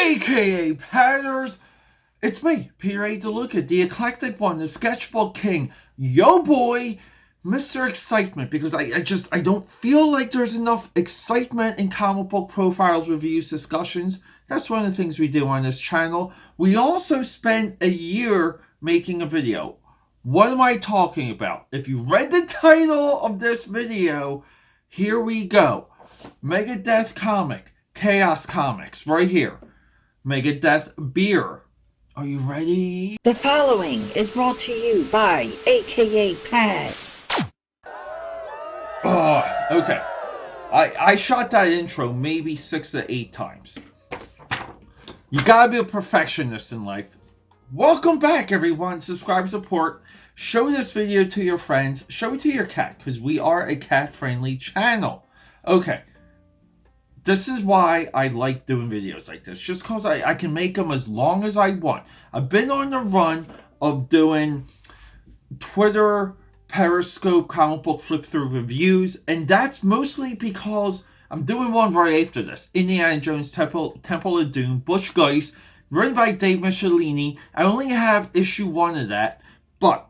aka Patters. It's me, Peter A. DeLuca, the eclectic one, the sketchbook king, yo boy, Mr. Excitement, because I don't feel like there's enough excitement in comic book profiles, reviews, discussions. That's one of the things we do on this channel. We also spent a year making a video. What am I talking about? If you read the title of this video, here we go. Megadeth comic, Chaos Comics, right here. Megadeth beer. Are you ready? The following is brought to you by AKA Pad. Oh, okay. I shot that intro maybe 6 to 8 times. You gotta be a perfectionist in life. Welcome back, everyone. Subscribe, support. Show this video to your friends. Show it to your cat, because we are a cat-friendly channel. Okay. This is why I like doing videos like this. Just because I can make them as long as I want. I've been on the run of doing Twitter, Periscope, comic book flip-through reviews. And that's mostly because I'm doing one right after this. Indiana Jones Temple of Doom, Bush Geist, written by Dave Michelini. I only have issue 1 of that. But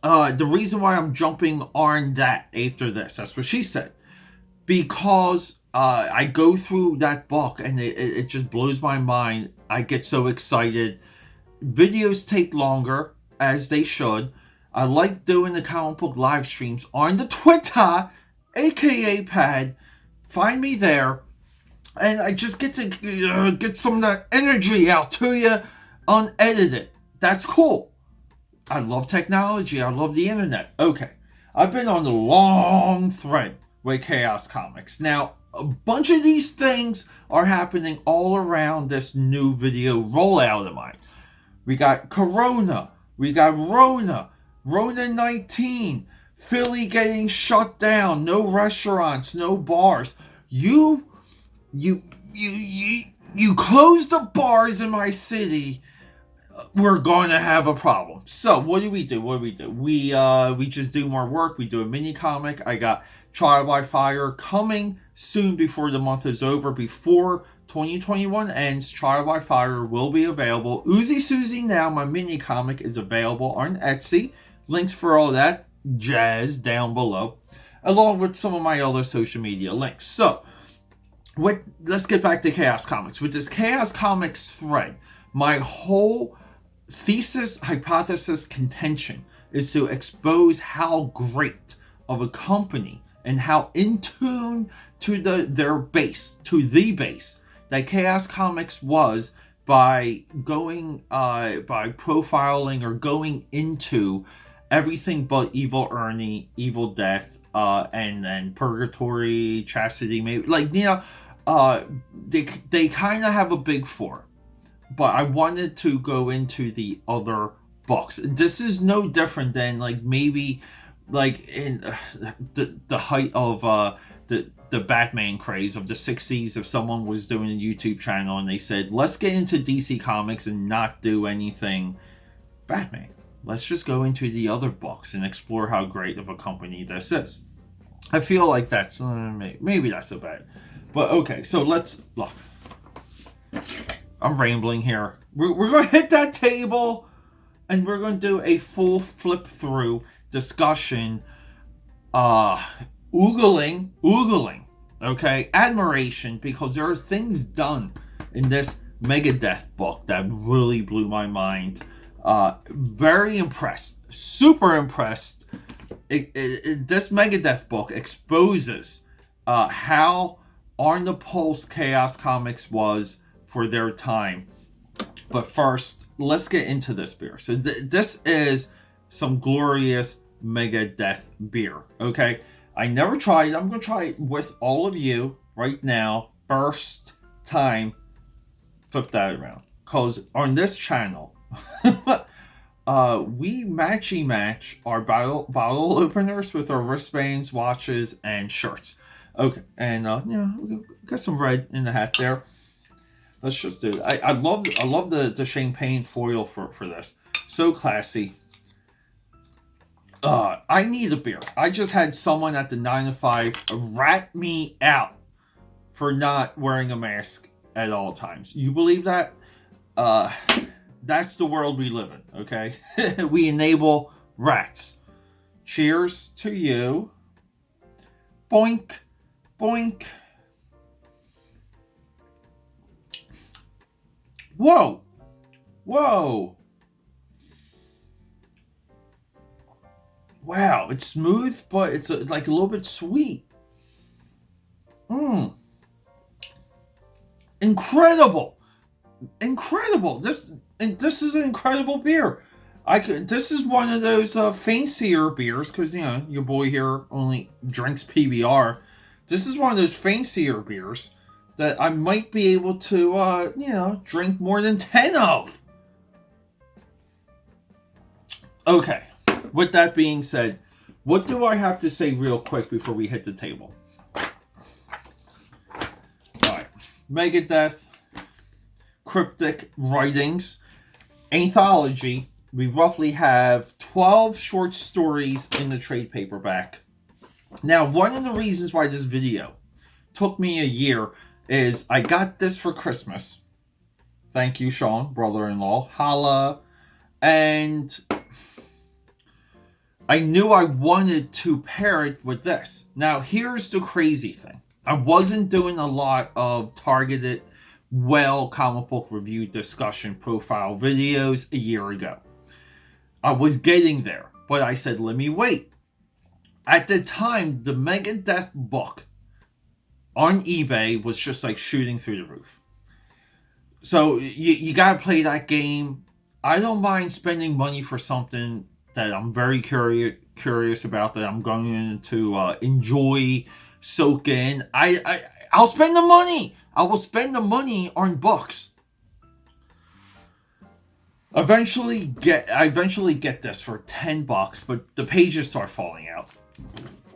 the reason why I'm jumping on that after this, that's what she said. Because I go through that book and it just blows my mind. I get so excited. Videos take longer, as they should. I like doing the comic book live streams on the Twitter, aka Pad. Find me there. And I just get to get some of that energy out to you unedited. That's cool. I love technology. I love the internet. Okay. I've been on the long thread with Chaos Comics. Now, a bunch of these things are happening all around this new video rollout of mine. We got Corona. We got Rona. Rona 19. Philly getting shut down. No restaurants. No bars. You close the bars in my city, we're going to have a problem. So what do? We just do more work. We do a mini comic. I got Trial by Fire coming soon before the month is over. Before 2021 ends, Trial by Fire will be available. Uzi Susie Now, my mini comic, is available on Etsy. Links for all that jazz down below, along with some of my other social media links. So, let's get back to Chaos Comics. With this Chaos Comics thread, my whole thesis, hypothesis, contention is to expose how great of a company and how in tune to their base, to the base, that Chaos Comics was by going by profiling or going into everything but Evil Ernie, Evil Death, and Purgatory, Chastity, maybe, like, you know, they kind of have a big four. But I wanted to go into the other books. This is no different than, like, maybe, like, in the height of the Batman craze of the 60s, if someone was doing a YouTube channel and they said, let's get into DC Comics and not do anything Batman. Let's just go into the other books and explore how great of a company this is. I feel like that's, maybe that's so bad. But okay, so let's, look. I'm rambling here. We're going to hit that table and we're going to do a full flip through discussion. Oogling, okay? Admiration, because there are things done in this Megadeth book that really blew my mind. Very impressed. Super impressed. This Megadeth book exposes how on the pulse Chaos Comics was for their time. But first, let's get into this beer. So this is some glorious Megadeth beer, okay? I never tried it. I'm going to try it with all of you right now. First time. Flip that around. Because on this channel, we match our bottle openers with our wristbands, watches, and shirts. Okay, and yeah, we got some red in the hat there. Let's just do it. I love the champagne foil for this. So classy. I need a beer. I just had someone at the 9 to 5 rat me out for not wearing a mask at all times. You believe that? That's the world we live in, okay? We enable rats. Cheers to you. Boink, boink. Whoa, whoa. Wow, it's smooth, but it's like a little bit sweet. Incredible. Incredible. This is an incredible beer. This is one of those fancier beers, because your boy here only drinks PBR. This is one of those fancier beers that I might be able to drink more than 10 of. Okay, with that being said, what do I have to say real quick before we hit the table? Alright, Megadeth, Cryptic writings, Anthology. We roughly have 12 short stories in the trade paperback. Now, one of the reasons why this video took me a year is I got this for Christmas. Thank you, Sean, brother-in-law. Holla. And I knew I wanted to pair it with this. Now, here's the crazy thing. I wasn't doing a lot of targeted, comic book review discussion profile videos a year ago. I was getting there, but I said, let me wait. At the time, the Megadeth book on eBay was just like shooting through the roof. So you gotta play that game. I don't mind spending money for something that I'm very curious about, that I'm going to enjoy, soak in. I'll spend the money. I will spend the money on books. I eventually get this for $10, but the pages start falling out.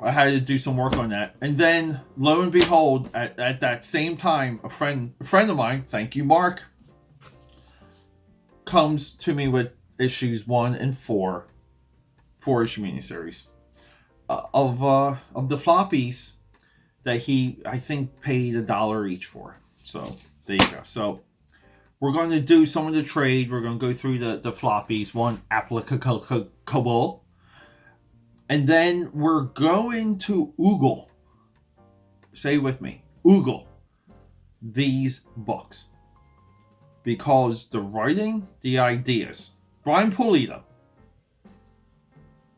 I had to do some work on that, and then lo and behold, at that same time, a friend of mine, thank you, Mark, comes to me with issues 1 and 4 issue miniseries of the floppies that he, I think, paid $1 each for. So there you go. So we're going to do some of the trade. We're going to go through the floppies, one applicable, and then we're going to oogle. Say with me, oogle these books, because the writing, the ideas. Brian Pulido,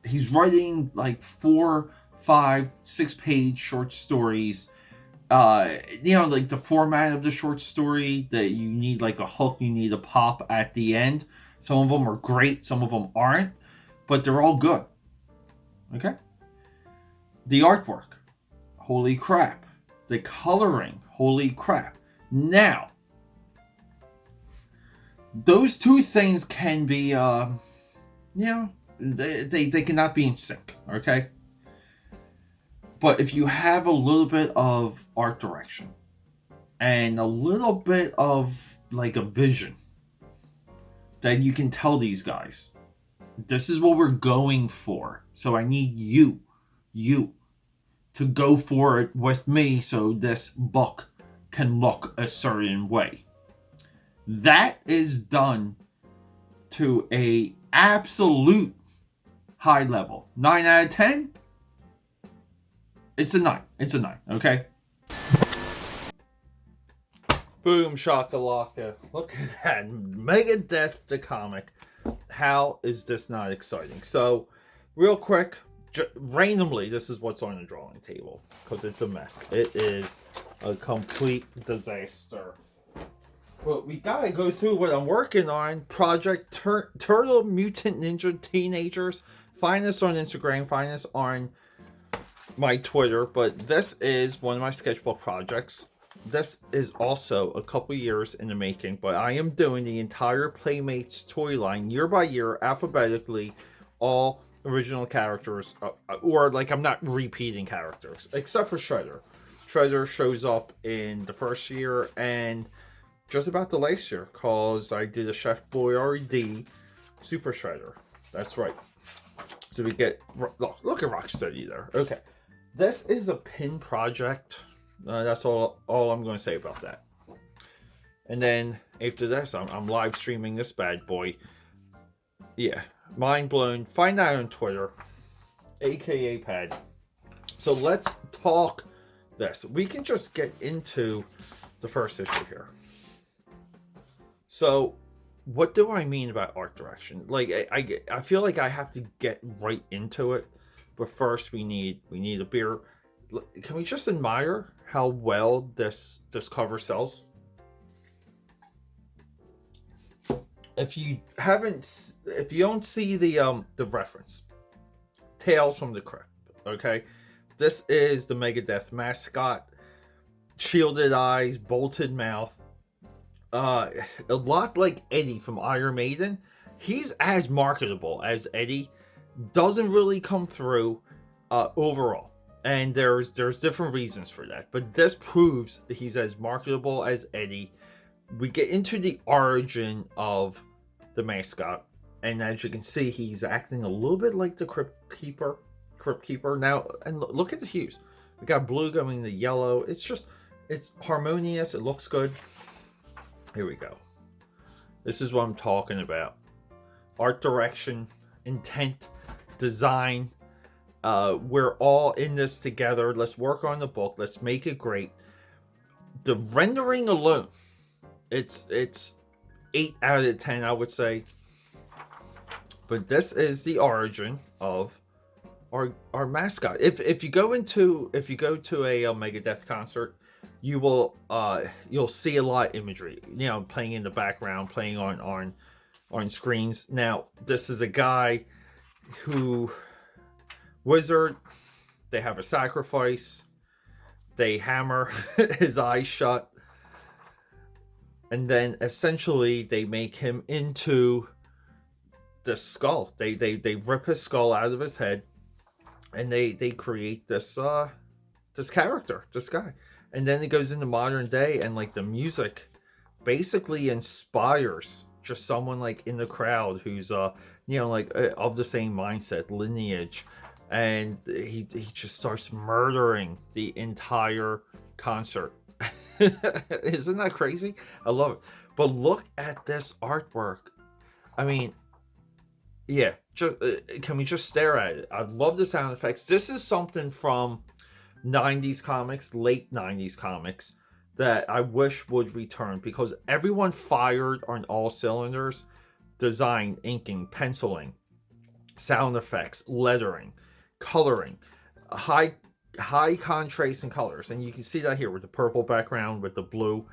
he's writing like 4, 5, 6-page short stories. Like the format of the short story, that you need like a hook, you need a pop at the end. Some of them are great, some of them aren't, but they're all good. Okay? The artwork, holy crap. The coloring, holy crap. Now, those two things can be, they cannot be in sync, okay? But if you have a little bit of art direction and a little bit of like a vision, then you can tell these guys, this is what we're going for. So I need you to go for it with me, so this book can look a certain way. That is done to a absolute high level. 9 out of 10? It's a 9. It's a 9, okay? Boom shakalaka. Look at that. Megadeth the comic. How is this not exciting? So, real quick, randomly, this is what's on the drawing table, because it's a mess. It is a complete disaster. But we gotta go through what I'm working on. Project Turtle Mutant Ninja Teenagers. Find us on Instagram. Find us on my Twitter. But this is one of my sketchbook projects. This is also a couple years in the making, but I am doing the entire Playmates toy line year by year, alphabetically, all original characters, or like I'm not repeating characters, except for Shredder. Shredder shows up in the first year and just about the last year, cause I did a Chef Boyardee Super Shredder. That's right. So we get, look at Rocksteady there. Okay, this is a pin project. That's all I'm going to say about that. And then after this, I'm live streaming this bad boy. Yeah, mind blown. Find that on Twitter, aka Pad. So let's talk this. We can just get into the first issue here. So, what do I mean about art direction? Like, I feel like I have to get right into it, but first we need a beer. Can we just admire how well this cover sells? If you don't see the reference, Tales from the Crypt, okay? This is the Megadeth Mascot, shielded eyes, bolted mouth. A lot like Eddie from Iron Maiden. He's as marketable as Eddie. Doesn't really come through overall. And there's different reasons for that. But this proves that he's as marketable as Eddie. We get into the origin of the Mascot. And as you can see, he's acting a little bit like the Crypt Keeper. Now, and look at the hues. We got blue going to yellow. It's harmonious. It looks good. Here we go. This is what I'm talking about. Art direction, intent, design. We're all in this together. Let's work on the book. Let's make it great. The rendering alone, it's 8 out of 10, I would say. But this is the origin of our mascot. If you go to a Megadeth concert, you'll see a lot of imagery, playing in the background, playing on screens. Now, this is a guy who wizard. They have a sacrifice. They hammer his eyes shut, and then essentially they make him into the skull. They rip his skull out of his head, and they create this character, this guy. And then it goes into modern day, and like the music basically inspires just someone like in the crowd who's of the same mindset, lineage, and he just starts murdering the entire concert. Isn't that crazy? I love it. But look at this artwork. I mean, yeah, can we just stare at it? I love the sound effects. This is something from 90s comics, late 90s comics, that I wish would return, because everyone fired on all cylinders. Design, inking, penciling, sound effects, lettering, coloring, high contrast in colors. And you can see that here with the purple background with the blue.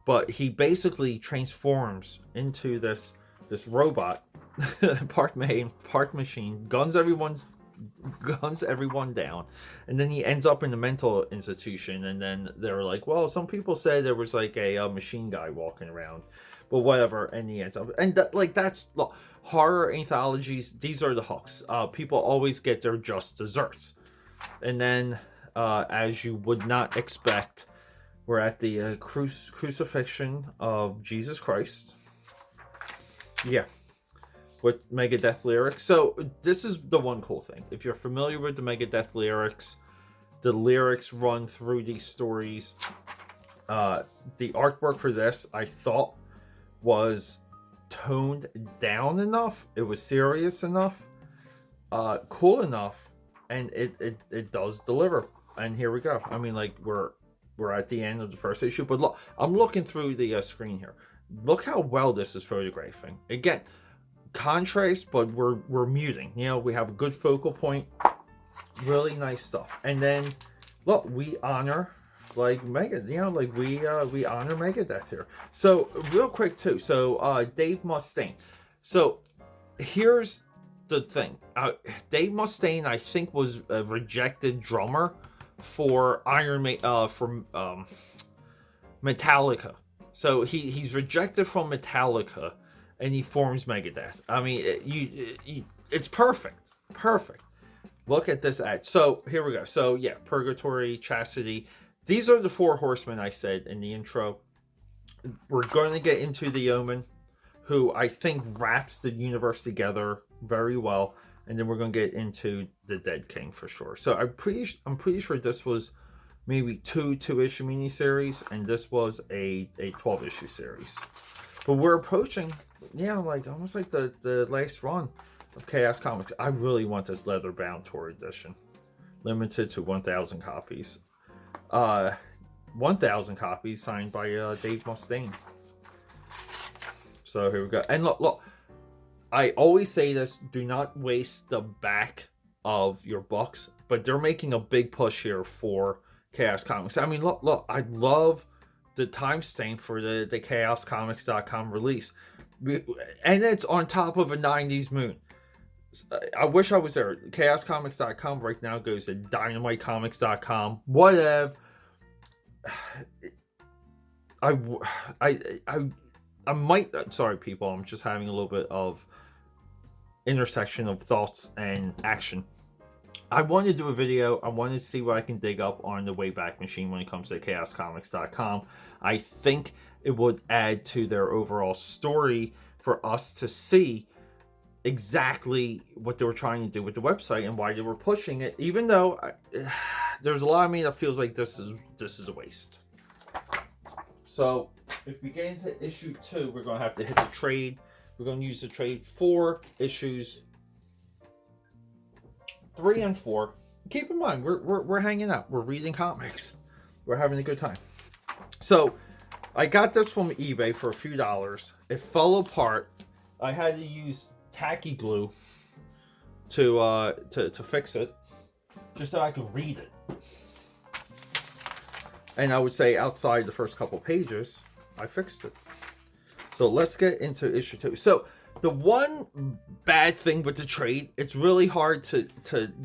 But he basically transforms into this robot, part man, part machine, guns everyone down, and then he ends up in a mental institution. And then they're like, well, some people said there was like a machine guy walking around, but whatever. And he ends up, and that's look, horror anthologies, these are the hooks. People always get their just desserts. And then as you would not expect, we're at the crucifixion of Jesus Christ, with Megadeth lyrics. So this is the one cool thing. If you're familiar with the Megadeth lyrics, the lyrics run through these stories. The artwork for this, I thought, was toned down enough. It was serious enough, cool enough, and it does deliver. And here we go. I mean, like, we're at the end of the first issue, but look, I'm looking through the screen here. Look how well this is photographing. Again, contrast, but we're muting. We have a good focal point. Really nice stuff. And then look, we honor we honor Megadeth here. So real quick too. So Dave Mustaine. So here's the thing. Dave Mustaine, I think, was a rejected drummer for Metallica. So he's rejected from Metallica, and he forms Megadeth. I mean, it's perfect. Look at this ad. So here we go. So yeah, Purgatory, Chastity. These are the 4 horsemen I said in the intro. We're going to get into the Omen, who I think wraps the universe together very well, and then we're going to get into the Dead King for sure. So I'm pretty sure this was maybe two-issue miniseries, and this was a 12-issue series. But we're approaching, like almost like the last run of Chaos Comics. I really want this leather-bound tour edition, limited to 1,000 copies. 1,000 copies signed by Dave Mustaine. So here we go. And look, I always say this: do not waste the back of your books. But they're making a big push here for Chaos Comics. I mean, look, I love the timestamp for the chaoscomics.com release, and it's on top of a 90s moon. I wish I was there. chaoscomics.com right now goes to dynamitecomics.com. Whatever. I might. Sorry, people. I'm just having a little bit of intersection of thoughts and action. I wanted to do a video. I wanted to see what I can dig up on the Wayback Machine when it comes to chaoscomics.com. I think it would add to their overall story for us to see exactly what they were trying to do with the website and why they were pushing it, even though there's a lot of me that feels like this is a waste. So if we get into issue 2, we're going to have to hit the trade. We're going to use the trade for issues 3 and 4. Keep in mind, we're hanging out. We're reading comics. We're having a good time. So I got this from eBay for a few dollars. It fell apart. I had to use tacky glue to fix it, just so I could read it. And I would say outside the first couple pages, I fixed it. So let's get into issue 2. So the one bad thing with the trade, it's really hard to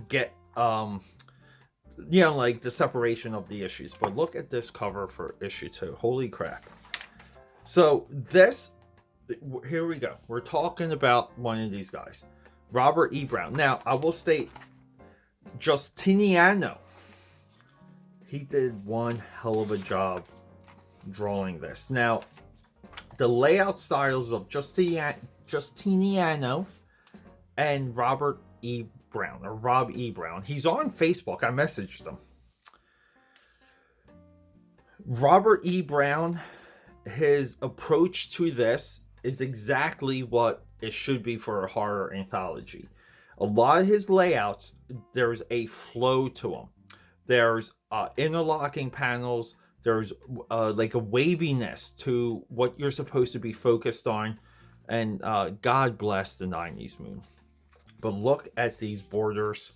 get like the separation of the issues. But look at this cover for issue 2. Holy crap. So this, here we go. We're talking about one of these guys, Robert E. Brown. Now, I will state, Justiniano, he did one hell of a job drawing this. Now, the layout styles of Justiniano and Robert E. Brown, or Rob E. Brown. He's on Facebook. I messaged him. Robert E. Brown, his approach to this is exactly what it should be for a horror anthology. A lot of his layouts, there's a flow to them. There's interlocking panels. There's like a waviness to what you're supposed to be focused on. And God bless the 90s moon. But look at these borders.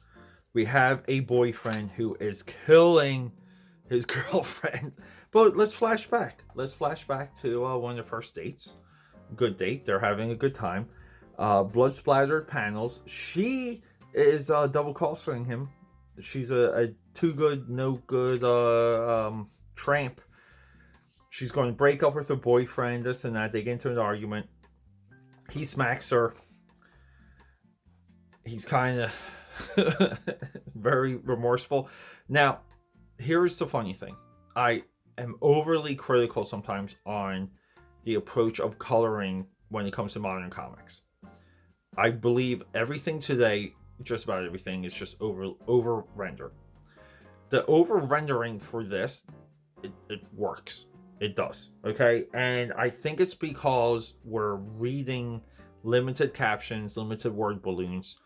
We have a boyfriend who is killing his girlfriend. But let's flash back. Let's flash back to one of their first dates. Good date. They're having a good time. Blood splattered panels. She is double crossing him. She's a too good, no good tramp. She's going to break up with her boyfriend, this and that. They get into an argument. He smacks her. He's kind of very remorseful. Now, here's the funny thing. I am overly critical sometimes on the approach of coloring when it comes to modern comics. I believe everything today, just about everything, is just over rendered. The over rendering for this, it works. It does. Okay. And I think it's because we're reading limited captions, limited word balloons,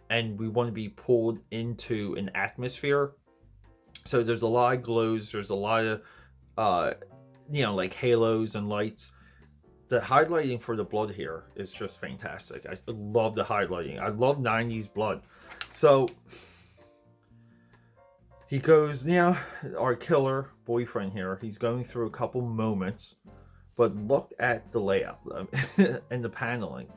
and we want to be pulled into an atmosphere. So there's a lot of glows. There's a lot of, like halos and lights. The highlighting for the blood here is just fantastic. I love the highlighting. I love 90s blood. So he goes, our killer boyfriend here, he's going through a couple moments, but look at the layout and the paneling.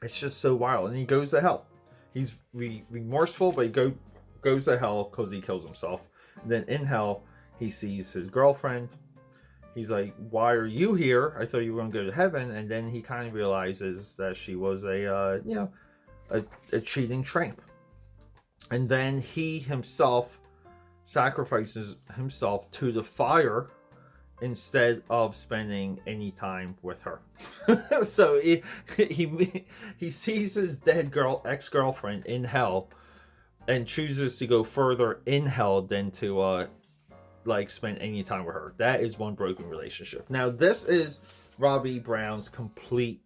It's just so wild. And he goes to hell. He's remorseful, but he goes to hell because he kills himself. And then in hell, he sees his girlfriend. He's like, why are you here? I thought you were going to go to heaven. And then he kind of realizes that she was a cheating tramp. And then he himself sacrifices himself to the fire instead of spending any time with her. So he sees his dead ex-girlfriend in hell and chooses to go further in hell than to like spend any time with her. That is one broken relationship. Now this is Robbie Brown's complete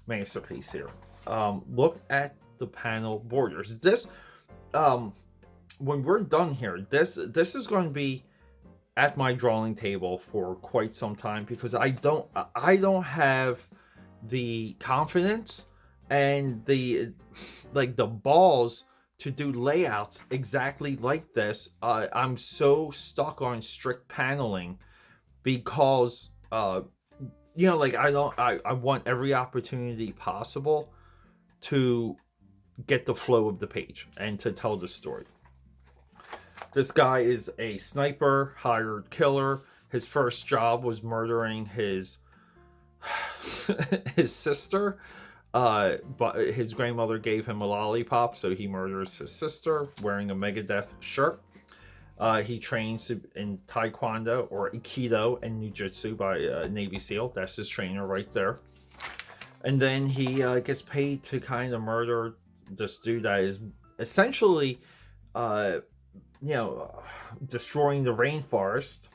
masterpiece here. Look at the panel borders. This when we're done here, this is going to be at my drawing table for quite some time, because I don't have the confidence and the balls to do layouts exactly like this. I'm so stuck on strict paneling because I want every opportunity possible to get the flow of the page and to tell the story. This guy is a sniper, hired killer. His first job was murdering his sister. But his grandmother gave him a lollipop, so he murders his sister wearing a Megadeth shirt. He trains in Taekwondo or Aikido and Jiu-Jitsu by Navy SEAL. That's his trainer right there. And then he gets paid to kind of murder this dude that is essentially destroying the rainforest.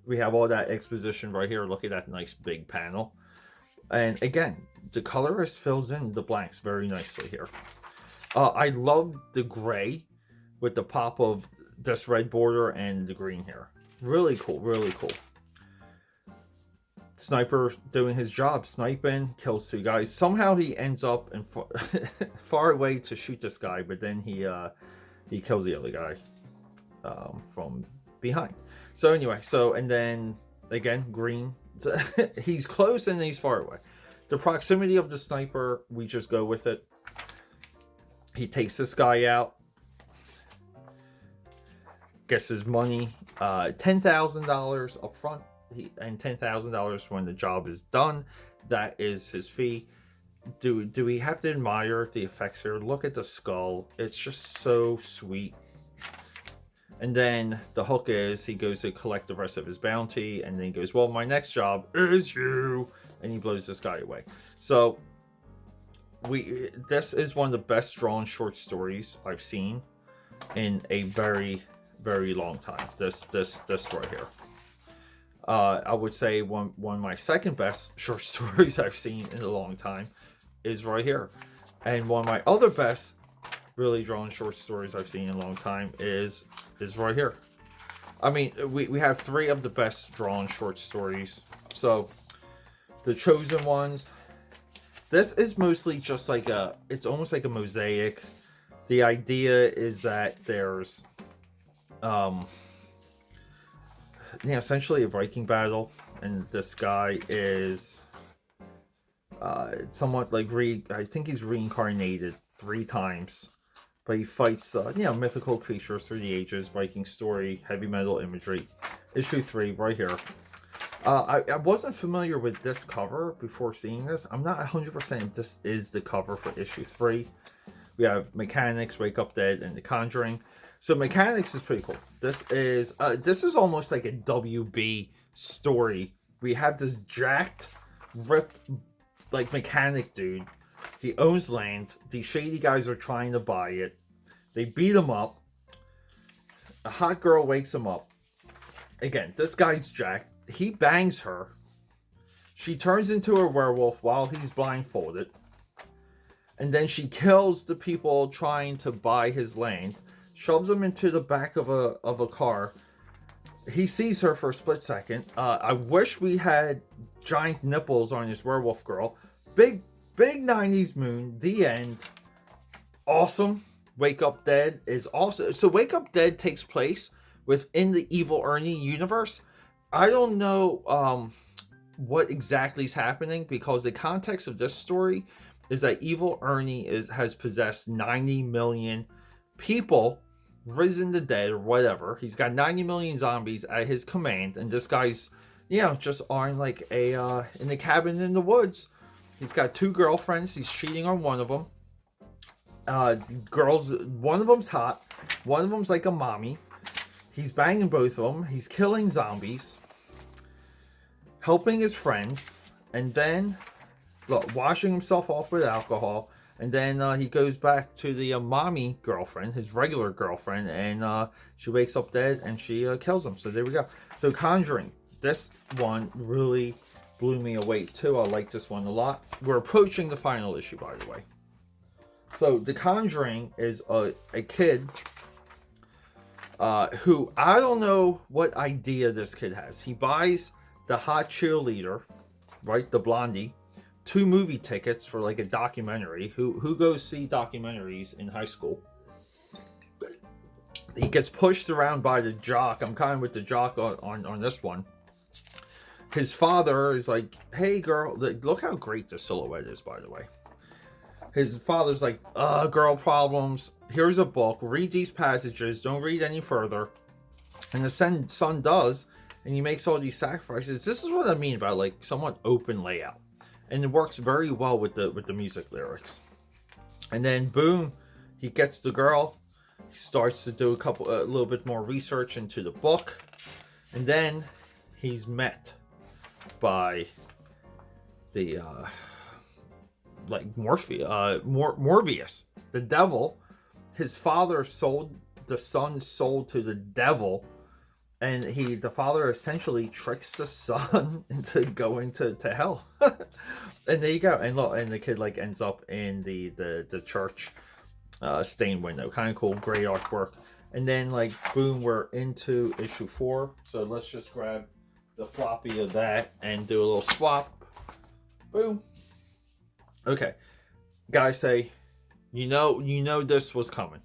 We have all that exposition right here. Look at that nice big panel. And again, the colorist fills in the blanks very nicely here. I love the gray with the pop of this red border and the green here. Really cool, really cool. Sniper doing his job, sniping, kills two guys. Somehow he ends up in far away to shoot this guy, but then he kills the other guy from behind. So anyway, and then again, green. He's close and he's far away. The proximity of the sniper, we just go with it. He takes this guy out, gets his money, $10,000 up front, and $10,000 when the job is done. That is his fee. Do we have to admire the effects here? Look at the skull. It's just so sweet. And then the hook is he goes to collect the rest of his bounty, and then he goes, well, my next job is you, and he blows this guy away. So this is one of the best drawn short stories I've seen in a very, very long time. This right here. I would say one of my second best short stories I've seen in a long time is right here. And one of my other best really drawn short stories I've seen in a long time is right here. I mean, we have three of the best drawn short stories. So the chosen ones, this is mostly just like it's almost like a mosaic. The idea is that there's essentially a Viking battle, and this guy is somewhat like I think he's reincarnated 3 times. But he fights, mythical creatures through the ages, Viking story, heavy metal imagery. Issue 3, right here. I wasn't familiar with this cover before seeing this. I'm not 100% if this is the cover for issue 3. We have Mechanics, Wake Up Dead, and The Conjuring. So Mechanics is pretty cool. This is almost like a WB story. We have this jacked, ripped, like mechanic dude. He owns land. These shady guys are trying to buy it. They beat him up. A hot girl wakes him up. Again, this guy's jacked. He bangs her. She turns into a werewolf while he's blindfolded. And then she kills the people trying to buy his land. Shoves them into the back of a car. He sees her for a split second. I wish we had giant nipples on this werewolf girl. Big 90s moon. The end. Awesome. Wake Up Dead is awesome. So Wake Up Dead takes place within the Evil Ernie universe. I don't know what exactly is happening, because the context of this story is that Evil Ernie has possessed 90 million people, risen the dead or whatever. He's got 90 million zombies at his command, and this guy's just on like in the cabin in the woods. He's got 2 girlfriends. He's cheating on one of them. Girls, one of them's hot. One of them's like a mommy. He's banging both of them. He's killing zombies. Helping his friends. And then, look, washing himself off with alcohol. And then he goes back to the mommy girlfriend, his regular girlfriend, and she wakes up dead and she kills him. So there we go. So Conjuring, this one really blew me away too. I like this one a lot. We're approaching the final issue, by the way. So The Conjuring is a kid who, I don't know what idea this kid has. He buys the hot cheerleader, right, the blondie, 2 movie tickets for like a documentary. Who goes see documentaries in high school? He gets pushed around by the jock. I'm kind of with the jock on this one. His father is like, hey girl, look how great the silhouette is, by the way. His father's like, girl problems. Here's a book. Read these passages. Don't read any further. And the son does, and he makes all these sacrifices. This is what I mean about like somewhat open layout, and it works very well with the music lyrics. And then boom, he gets the girl. He starts to do a little bit more research into the book, and then he's met by the Morbius, the devil. His father sold the son to the devil, and the father essentially tricks the son into going to hell. And there you go. And look, and the kid like ends up in the church stained window. Kind of cool, great artwork. And then like boom, we're into issue 4. So let's just grab the floppy of that and do a little swap. Boom. Okay, guys, say, you know this was coming.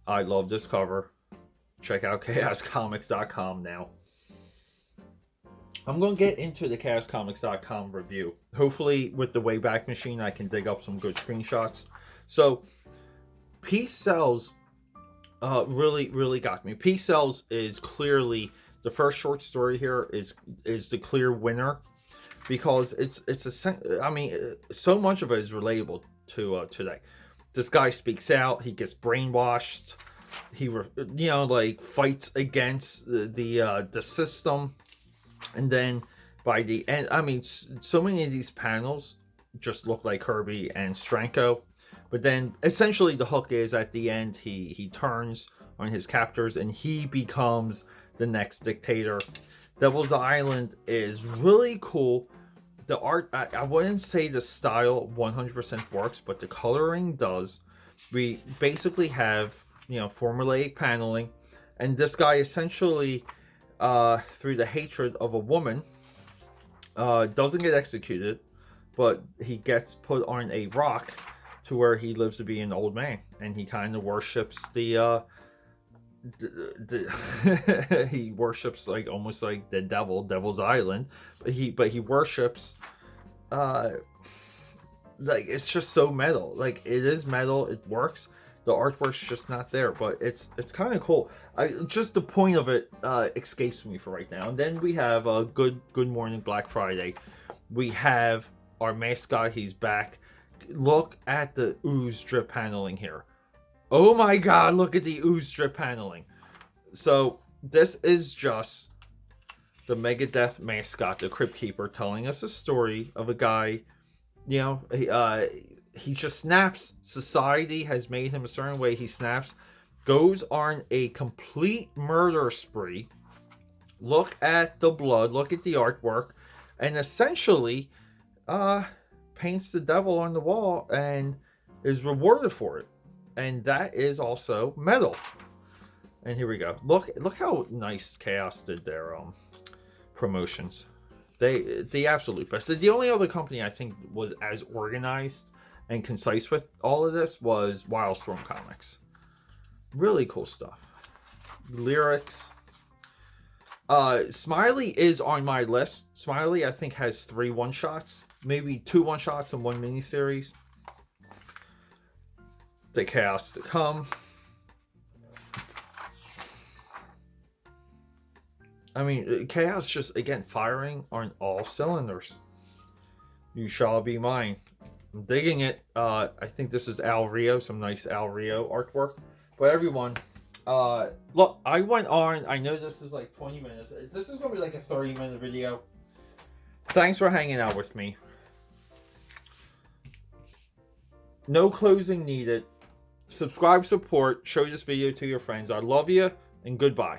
I love this cover. Check out chaoscomics.com now. I'm going to get into the chaoscomics.com review. Hopefully, with the Wayback Machine, I can dig up some good screenshots. So, Peace Sells really, really got me. Peace Sells is clearly, the first short story here is the clear winner. Because I mean, so much of it is relatable to today. This guy speaks out. He gets brainwashed. He, like fights against the system, and then by the end, I mean, so many of these panels just look like Kirby and Stranko. But then, essentially, the hook is at the end he turns on his captors and he becomes the next dictator. Devil's Island is really cool. The art, I wouldn't say the style 100% works, but the coloring does. We basically have, formulaic paneling, and this guy essentially, through the hatred of a woman, doesn't get executed, but he gets put on a rock to where he lives to be an old man, and he kind of worships he worships like almost like the Devil's Island, but he worships like, it's just so metal. Like, it is metal, it works. The artwork's just not there, but it's kind of cool. Just the point of it escapes me for right now. And then we have a Good Morning Black Friday. We have our mascot. He's back. Look at the ooze drip paneling here. Oh my god, look at the ooze strip paneling. So, this is just the Megadeth mascot, the Crypt Keeper, telling us a story of a guy, he just snaps. Society has made him a certain way. He snaps, goes on a complete murder spree. Look at the blood, look at the artwork, and essentially paints the devil on the wall and is rewarded for it. And that is also metal. And here we go. Look how nice Chaos did their promotions. The absolute best. The only other company I think was as organized and concise with all of this was Wildstorm Comics. Really cool stuff. Lyrics. Smiley is on my list. Smiley, I think, has 3 one-shots. Maybe 2 one-shots and 1 miniseries. The Chaos to Come. I mean, Chaos just, again, firing on all cylinders. You shall be mine. I'm digging it. I think this is Al Rio, some nice Al Rio artwork. But everyone, look, I went on, I know this is like 20 minutes. This is going to be like a 30-minute video. Thanks for hanging out with me. No closing needed. Subscribe, support, show this video to your friends. I love you, and goodbye.